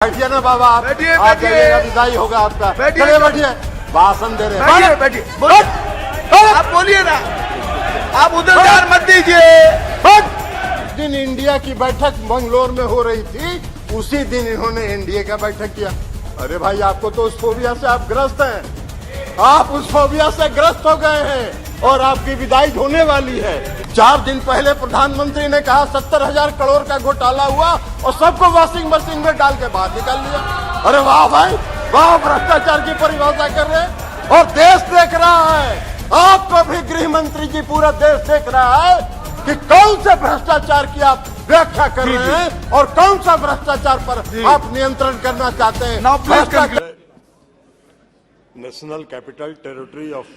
बैठिए ना बाबा, आप बैठिए, आप बैठिए। जाइएगा, विदाई होगा आपका। बैठिए, चलिए बैठिए, भाषण दे रहे बैठिए, हैं। बैठिए, बोलिए। आप बोलिए ना, आप उधर ध्यान मत दीजिए। जिस दिन इंडिया की बैठक मंगलोर में हो रही थी, उसी दिन इन्होंने एनडीए का बैठक किया। अरे भाई, आपको तो उस फोबिया से आप ग्रस्त हैं, आप उस फोबिया से ग्रस्त हो गए हैं और आपकी विदाई होने वाली है। 4 दिन पहले प्रधानमंत्री ने कहा 70,000 करोड़ का घोटाला हुआ और सबको वॉशिंग मशीन में डाल के बाहर निकाल लिया। अरे वाह भाई वाह, भ्रष्टाचार की परिभाषा कर रहे हैं और देश देख रहा है। आपको भी गृह मंत्री जी, पूरा देश देख रहा है कि कौन से भ्रष्टाचार की आप व्याख्या कर रहे हैं और कौन सा भ्रष्टाचार पर आप नियंत्रण करना चाहते हैं। Now please conclude. National capital territory of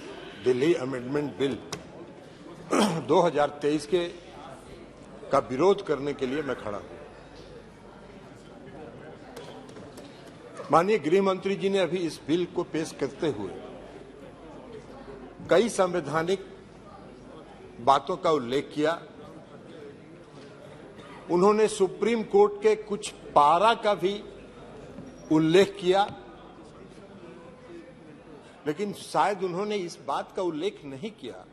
Delhi amendment bill 2023 के का विरोध करने के लिए मैं खड़ा हूं। माननीय गृह मंत्री जी ने अभी इस बिल को पेश करते हुए कई संवैधानिक बातों का उल्लेख किया। उन्होंने सुप्रीम कोर्ट के कुछ पारा का भी उल्लेख किया, लेकिन शायद उन्होंने इस बात का उल्लेख नहीं किया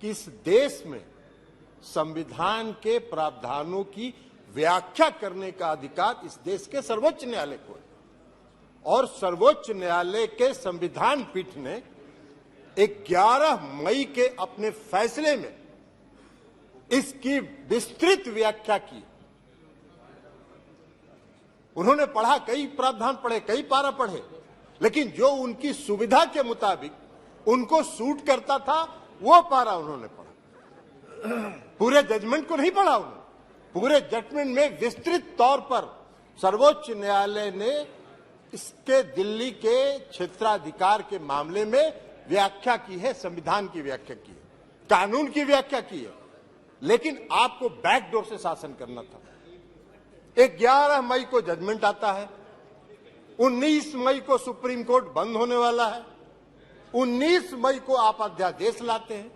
कि इस देश में संविधान के प्रावधानों की व्याख्या करने का अधिकार इस देश के सर्वोच्च न्यायालय को है और सर्वोच्च न्यायालय के संविधान पीठ ने 11 मई के अपने फैसले में इसकी विस्तृत व्याख्या की। उन्होंने पढ़ा, कई प्रावधान पढ़े, कई पारा पढ़े, लेकिन जो उनकी सुविधा के मुताबिक उनको सूट करता था वो पारा उन्होंने पढ़ा। पूरे जजमेंट को नहीं पढ़ा उन्होंने। पूरे जजमेंट में विस्तृत तौर पर सर्वोच्च न्यायालय ने इसके दिल्ली के क्षेत्राधिकार के मामले में व्याख्या की है, संविधान की व्याख्या की है, कानून की व्याख्या की है, लेकिन आपको बैकडोर से शासन करना था। 11 मई को जजमेंट आता है, 19 मई को सुप्रीम कोर्ट बंद होने वाला है, 19 मई को आप अध्यादेश लाते हैं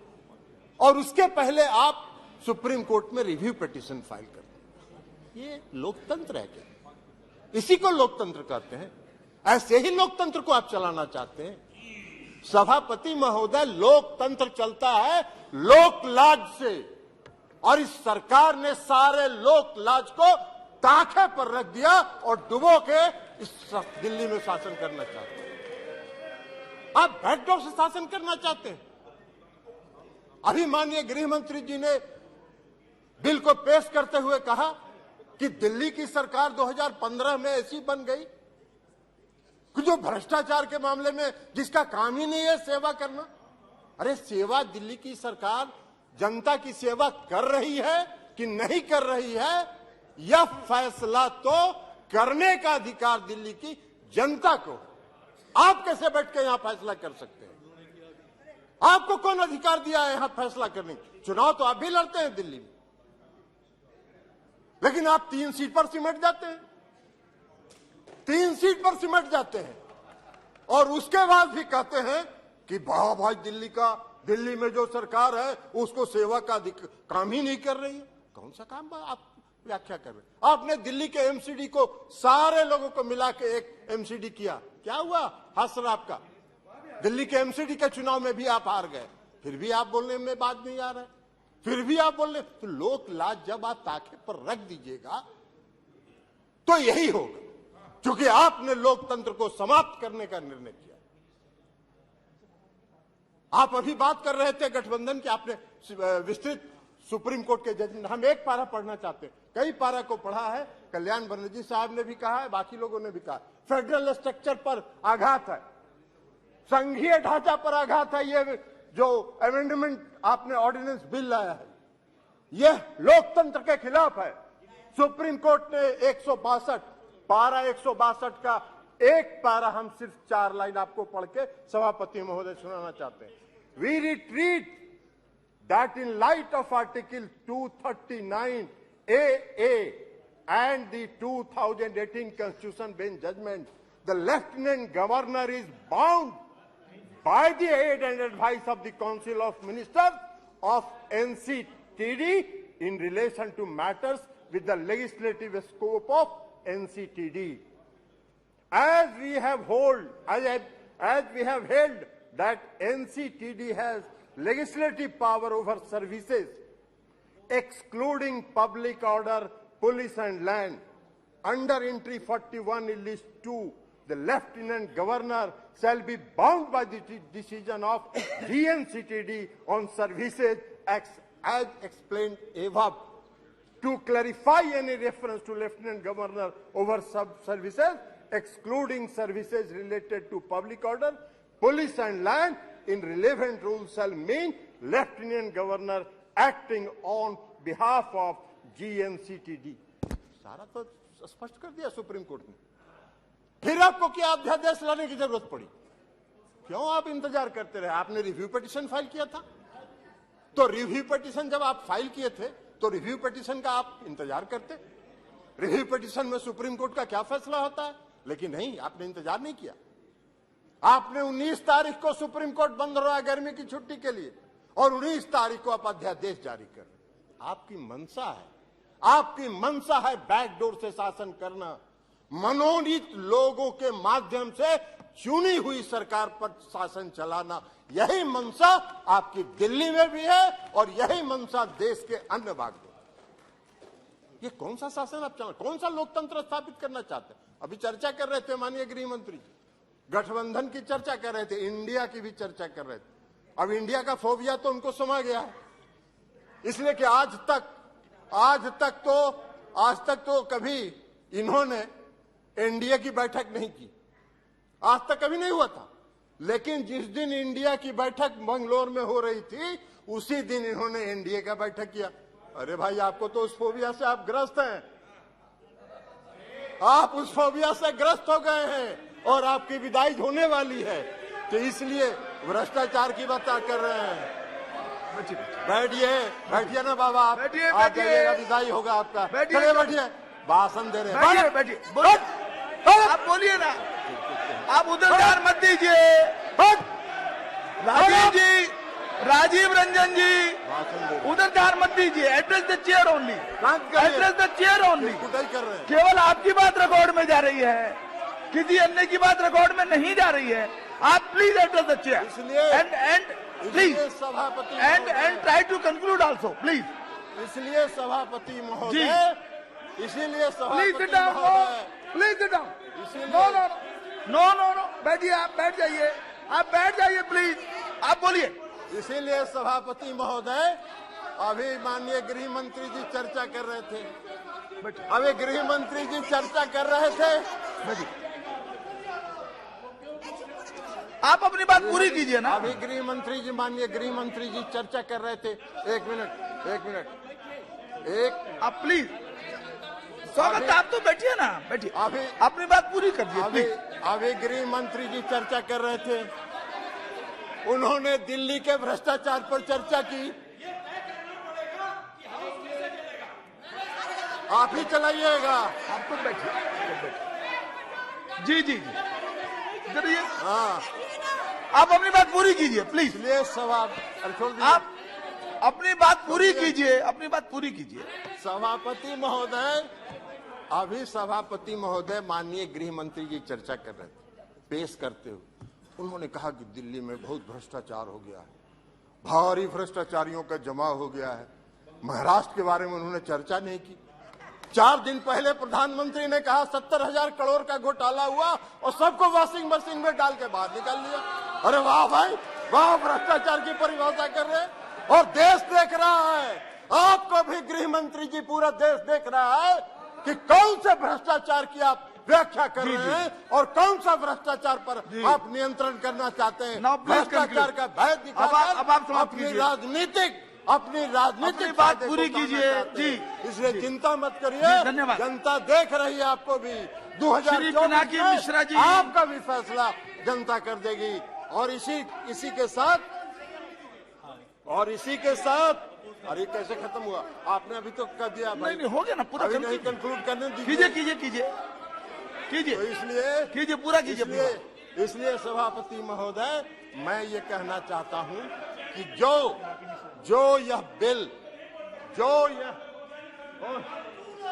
और उसके पहले आप सुप्रीम कोर्ट में रिव्यू पिटीशन फाइल करते हैं। ये लोकतंत्र है क्या? इसी को लोकतंत्र कहते हैं। ऐसे ही लोकतंत्र को आप चलाना चाहते हैं? सभापति महोदय, लोकतंत्र चलता है लोकलाज से और इस सरकार ने सारे लोकलाज को ताखे पर रख दिया और डुबो के इस दिल्ली में शासन करना चाहते हैं। आप बैकडोर से शासन करना चाहते हैं। अभी माननीय गृह मंत्री जी ने बिल को पेश करते हुए कहा कि दिल्ली की सरकार 2015 में ऐसी बन गई कि जो भ्रष्टाचार के मामले में जिसका काम ही नहीं है सेवा करना। अरे सेवा दिल्ली की सरकार जनता की सेवा कर रही है कि नहीं कर रही है, यह फैसला तो करने का अधिकार दिल्ली की जनता को। आप कैसे बैठ के यहां फैसला कर सकते हैं? आपको कौन अधिकार दिया है यहां फैसला करने की? चुनाव तो आप भी लड़ते हैं दिल्ली में, लेकिन आप 3 सीट पर सिमट जाते हैं, 3 सीट पर सिमट जाते हैं और उसके बाद भी कहते हैं कि वाह भाई, दिल्ली में जो सरकार है उसको सेवा का काम ही नहीं कर रही है। कौन सा काम आप व्याख्या कर रहे हैं? आपने दिल्ली के एमसीडी को सारे लोगों को मिला के एक एमसीडी किया, क्या हुआ? हासिल आपका दिल्ली के एमसीडी के चुनाव में भी आप हार गए, फिर भी आप बोलने में बात नहीं आ रहा है, फिर भी आप बोल रहे। तो लोक लाज जब आप ताखे पर रख दीजिएगा तो यही होगा, क्योंकि आपने लोकतंत्र को समाप्त करने का निर्णय किया। आप अभी बात कर रहे थे गठबंधन की, आपने विस्तृत सुप्रीम कोर्ट के जजमेंट, हम एक पारा पढ़ना चाहते हैं, कई पारा को पढ़ा है। कल्याण बनर्जी साहब ने भी कहा है, बाकी लोगों ने भी कहा, फेडरल स्ट्रक्चर पर आघात है, संघीय ढांचा पर आघात है। ये जो अमेंडमेंट आपने ऑर्डिनेंस बिल लाया है, यह लोकतंत्र के खिलाफ है। सुप्रीम कोर्ट ने 162 पारा 162 का एक पारा, हम सिर्फ 4 लाइन आपको पढ़ के सभापति महोदय सुनाना चाहते हैं। We retreat that in light of Article 239 AA and the 2018 Constitution Bench judgment, the Lieutenant Governor is bound by the aid and advice of the Council of Ministers of NCTD in relation to matters with the legislative scope of NCTD. As we have held that NCTD has legislative power over services, excluding public order, police and land, under entry 41 in list 2, the Lieutenant Governor shall be bound by the decision of GNCTD on services as explained above. To clarify any reference to Lieutenant Governor over sub-services, excluding services related to public order, police and land in relevant rules shall mean Lieutenant Governor acting on behalf of GNCTD. सारा तो स्पष्ट कर दिया supreme court ने। फिर आपको क्या अध्यादेश लाने की जरूरत पड़ी? क्यों आप इंतजार करते रहे? आपने रिव्यू पिटीशन फाइल किया था, तो रिव्यू पिटीशन जब आप फाइल किए थे तो रिव्यू पिटीशन का आप इंतजार करते। रिव्यू पिटीशन में सुप्रीम कोर्ट का क्या फैसला होता है, लेकिन नहीं, आपने इंतजार नहीं किया। आपने 19 तारीख को सुप्रीम कोर्ट बंद हो रहा है गर्मी की छुट्टी के लिए, और 19 तारीख को आप अध्यादेश जारी कर रहे। आपकी मंशा है बैकडोर से शासन करना, मनोनीत लोगों के माध्यम से चुनी हुई सरकार पर शासन चलाना। यही मंशा आपकी दिल्ली में भी है और यही मंशा देश के अन्य भाग में। ये कौन सा शासन आप चाहते, कौन सा लोकतंत्र स्थापित करना चाहते हैं? अभी चर्चा कर रहे थे माननीय गृह मंत्री, गठबंधन की चर्चा कर रहे थे, इंडिया की भी चर्चा कर रहे थे। अब इंडिया का फोबिया तो उनको समा गया है, इसलिए कि आज तक तो कभी इन्होंने एनडीए की बैठक नहीं की, आज तक कभी नहीं हुआ था। लेकिन जिस दिन इंडिया की बैठक बंगलोर में हो रही थी, उसी दिन इन्होंने एनडीए का बैठक किया। अरे भाई, आपको तो उस फोबिया से आप ग्रस्त हैं, आप उस फोबिया से ग्रस्त हो गए हैं और आपकी विदाई होने वाली है, तो इसलिए भ्रष्टाचार की बात कर रहे हैं। बैठिए ना बाबा, आप जाइएगा, विदाई होगा आपका। चलिए बैठिए, भाषण दे रहे हैं। बैठिए, आप बोलिए ना, आप उधर ध्यान मत दीजिए। राजीव रंजन जी, उधर ध्यान मत दीजिए। Address the chair only, address the chair only. केवल आपकी बात रिकॉर्ड में जा रही है, किसी अन्य की बात रिकॉर्ड में नहीं जा रही है। आप please address the chair and please सभापति and try to conclude also please. इसलिए सभापति महोदय, इसीलिए please sit down, please sit down. No, बैठिए, आप बैठ जाइए, प्लीज, आप बोलिए। इसीलिए सभापति महोदय, अभी माननीय गृह मंत्री जी चर्चा कर रहे थे, आप अपनी बात पूरी कीजिए ना। अभी माननीय गृह मंत्री जी चर्चा कर रहे थे। एक मिनट, आप प्लीज, स्वागत, आप तो बैठिए ना, बैठिए, अभी अपनी बात पूरी कर दीजिए। अभी गृह मंत्री जी चर्चा कर रहे थे, उन्होंने दिल्ली के भ्रष्टाचार पर चर्चा की। आप ही चलाइएगा, आप तो बैठिए। जी, हाँ, आप अपनी बात पूरी कीजिए प्लीज। इसलिए आप अपनी बात पूरी कीजिए, सभापति महोदय, माननीय गृह मंत्री जी चर्चा कर रहे थे, पेश करते हुए उन्होंने कहा कि दिल्ली में बहुत भ्रष्टाचार हो गया है, भारी भ्रष्टाचारियों का जमा हो गया है। महाराष्ट्र के बारे में उन्होंने चर्चा नहीं की। 4 दिन पहले प्रधानमंत्री ने कहा 70,000 करोड़ का घोटाला हुआ और सबको वॉशिंग मशीन में डाल के बाहर निकाल लिया। अरे वाह भाई वाह, भ्रष्टाचार की परिभाषा कर रहे हैं और देश देख रहा है। आपको भी गृह मंत्री जी, पूरा देश देख रहा है कि कौन से भ्रष्टाचार की आप व्याख्या कर रहे हैं और कौन सा भ्रष्टाचार पर आप नियंत्रण करना चाहते हैं। भ्रष्टाचार का भय दिखाकर अपनी राजनीतिक बात पूरी कीजिए जी। इसलिए चिंता मत करिए, धन्यवाद। जनता देख रही है आपको भी। 2024 मिश्रा जी, आपका भी फैसला जनता कर देगी। और इसी के साथ अरे कैसे खत्म हुआ? आपने अभी तो कर दिया भाई। नहीं हो गया ना पूरा, अभी नहीं कंक्लूड करने दीजिए। कीजिए, तो इसलिए पूरा कीजिए। इसलिए सभापति महोदय, मैं ये कहना चाहता हूं कि जो यह बिल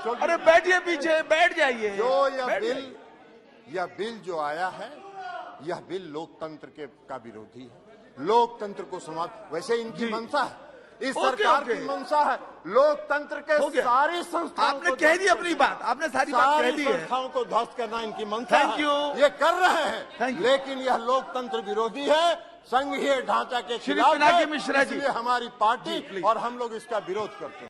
छोड़ अरे बैठिए पीछे, बैठ जाइए। जो बैठ जाइए। यह बिल जो आया है, यह बिल लोकतंत्र का विरोधी है। लोकतंत्र को समाप्त, वैसे इनकी मंशा है, इस सरकार की मंशा है लोकतंत्र के सारी संस्थाओं आपने कह दी अपनी बात, आपने सारी बात कह दी है। संस्थाओं को ध्वस्त करना इनकी मंशा है। Thank you. ये कर रहे हैं, लेकिन यह लोकतंत्र विरोधी है, संघीय ढांचा के खिलाफ है। मिश्रा जी, इसलिए हमारी पार्टी और हम लोग इसका विरोध करते हैं।